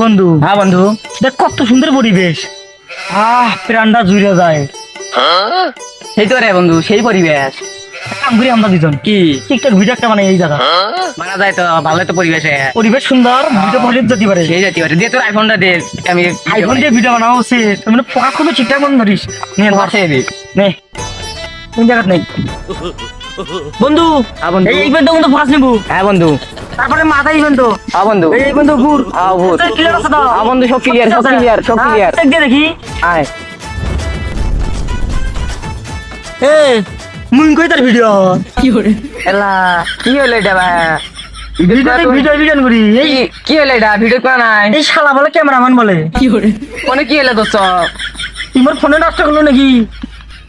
বন্ধু, হ্যাঁ বন্ধু, দেখ কত সুন্দর পরিবেশ। প্রাণটা জুড়ে যায়। সেই তো রে বন্ধু, সেই পরিবেশ। এক কাম করি আমরা দুজন, কি টিকটক ভিডিও একটা বানাই এই জায়গা। মানা যায় তো, ভালো তো পরিবেশে। পরিবেশ সুন্দর, ভিডিও পরিবেশ যেতে পারে। সেই জাতীয় দিয়ে তোর আইফোনটা দে, আমি আইফোন দিয়ে ভিডিও বানাও উচিত। মানে পোকা খুবই ঠিকঠাক মন ধরিস। নে ধর, বসে দি। নে কোন জায়গা নেই বন্ধু। হ্যাঁ বন্ধু। এই ইভেন্ট কিন্তু ফার্স্ট নিবো, হ্যাঁ বন্ধু, তারপরে মাথা ইভেন্ট। হ্যাঁ বন্ধু, এই ইভেন্ট ঘুর। হ্যাঁ ভূত। ক্লিয়ার আছে তো? হ্যাঁ বন্ধু, সব ক্লিয়ার, সব ক্লিয়ার, সব ক্লিয়ার। চেক দিয়ে দেখি। আয় এ মুই কই তার ভিডিও এলা কি হলো এটা ভাই? ভিডিও করি। এই কি হলো এটা? ভিডিও করা নাই। এই শালা বলে ক্যামেরাম্যান বলে। ফোনে কি হলো দোস্ত? তোমার ফোনে নষ্ট করলো নাকি?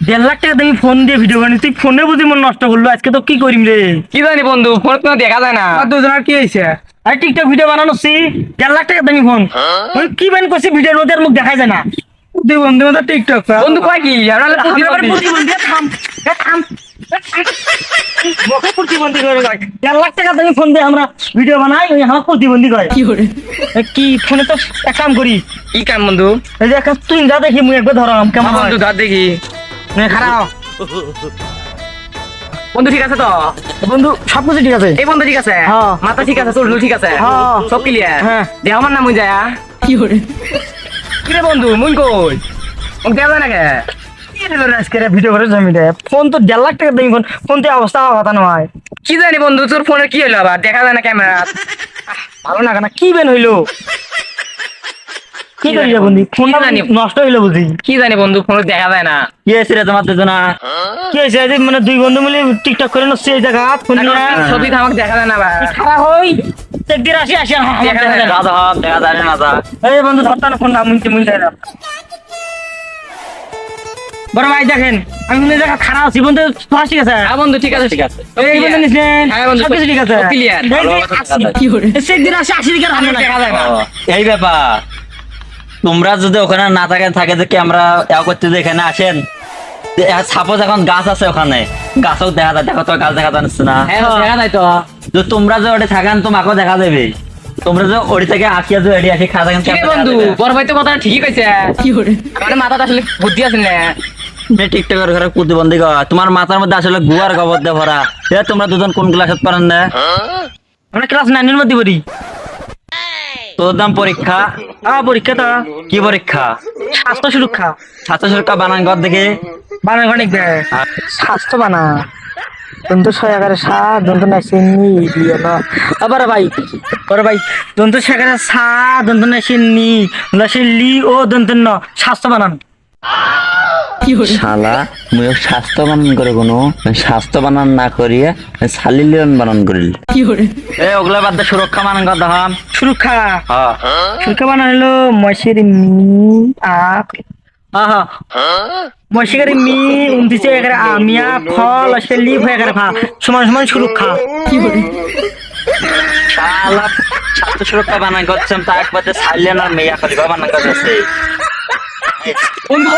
1.5 লাখ টাকা তুমি ফোন দিয়ে ভিডিও বানি, তুই ফোনে বুঝি মন নষ্ট করলো। আজকে তো কি করিম রে? কি জানি বন্ধু, ফোন তো দেখা যায় না। দুজনের কি হয়েছে? আরে টিকটক ভিডিও বানানো 1.5 লাখ টাকা দামি ফোন। ওই কি বান করছি ভিডিওর মধ্যে আর মুখ দেখাই যায় না। তুই বন্ধু মতো টিকটক বন্ধু কয় কি? আমরা প্রতিবন্ধী থাম। মুখে প্রতিবন্ধী করে কয় 1.5 লাখ টাকা দামি ফোন দিয়ে আমরা ভিডিও বানাই, ওই আমার প্রতিবন্ধী কয়। কি ফোনে তো এক কাম করি। কি কাম বন্ধু? এই যে একটা তুই যা দেখি মুই একবার ধরাম কেমন হ্যাঁ হয়। বন্ধু, ধর দেখি। খারাপ বন্ধু ঠিক আছে তো? বন্ধু, সবকিছু ঠিক আছে। এই বন্ধু ঠিক আছে, হ্যাঁ। মাথা ঠিক আছে, চুল ঠিক আছে, হ্যাঁ। সব ক্লিয়ার। হ্যাঁ। দেহ আমার না মুই যায়। কি রে বন্ধু, মুই কই? ও দেহ যায় না কে? আজকে ভিডিও করে জমি দেয় ফোন তো 1.5 লাখ টাকা দামি ফোন। ফোন তো অবস্থা কথা নয়। কি জানি বন্ধু, তোর ফোনে কি হলো আবার? দেখা যায় না ক্যামেরা। ভালো না কেন? কি বেন হইলো? কি করি বন্ধু? ফোনটা জানি। নষ্ট হইলো বুঝি। কি জানি বন্ধু, ফোনে দেখা যায় না। কি হয়েছে রে তোমার দুজনা? কি হয়েছে? আজ মানে দুই বন্ধু মিলে টিকটক করে নষ্ট এই জায়গা ফোন নিয়ে ছবি তো আমাকে দেখা যায় না আবার। খারাপ হই একদিন আসি আসি আর দেখা যায় না। দেখা যায় না। এই বন্ধু ধরতা না ফোন না মুই দেয় না। বড় ভাই দেখেন, আমি কিন্তু জায়গা খারাপ আছি বন্ধু। তোমার ঠিক আছে? হ্যাঁ বন্ধু, ঠিক আছে, ঠিক আছে। এই বন্ধু নিছেন? হ্যাঁ বন্ধু, সবকিছু ঠিক আছে? সব clear। একদিন আসি আসি দিকে আমাকে দেখা যায় না। এই ব্যাপার, তোমরা যদি ওখানে না থাকে যে ক্যামেরা করতে যে এখানে আসেন, সাপোজ এখন গাছ আছে ওখানে, গাছও দেখা যায়। দেখো তো গাছ দেখা যাচ্ছে না? হ্যাঁ দেখা যায় তো। তো তোমরা যে ওটা থাকেন তোমাকেও দেখা যাবে। তোমরা যে ওটি থেকে আসিয়া যে এটি আসি খাওয়া থাকেন, কি রে বন্ধু, বড় ভাই তো কথা ঠিকই কইছে। আমার মাথাটা আসলে বুদ্ধি আছে না। টিকটকের ঘরে প্রতিবন্ধী তোমার মাথার মধ্যে আসলে গুয়ার গোবর দিয়ে ভরা। তোমরা দুজন কোন ক্লাসে পারেন না? আমরা ক্লাস 9 এর মধ্যে পড়ি। তোর দাম পরীক্ষা? পরীক্ষাটা কি পরীক্ষা? স্বাস্থ্য সুরক্ষা। ছাত্র সুরক্ষা বানান ঘর দেখে বানান অনেক দেয় স্বাস্থ্য বানা দন্ত সয়াকারে সা দন্ত নাইসিনি দিয়ে না আবার ভাই। বড় ভাই, দন্ত সয়াকারে সা দন্ত নাইসিনি নাইসিলি ও দন্ত ন স্বাস্থ্য বানান। শালা মুই স্বাস্থ্য বানান করে কোনো স্বাস্থ্য বানান না করিয়ে শালিলিয়ন বানান করিল। ওগুলা বাদ দে, সুরক্ষা বানান কথা হাম। সুরক্ষা হ্যাঁ, সুরক্ষা বানান হলো ময়সের মি আপ ময়সের মি 29 এগারে আমিয়া ফল আসে লিপ হয়ে গেলে ভা সমান সমান সুরক্ষা। শালা ছাত্র সুরক্ষা বানান করছেন তা একবার শালিলিয়ন আর মেয়া করিবা বানান করছে। বন্ধু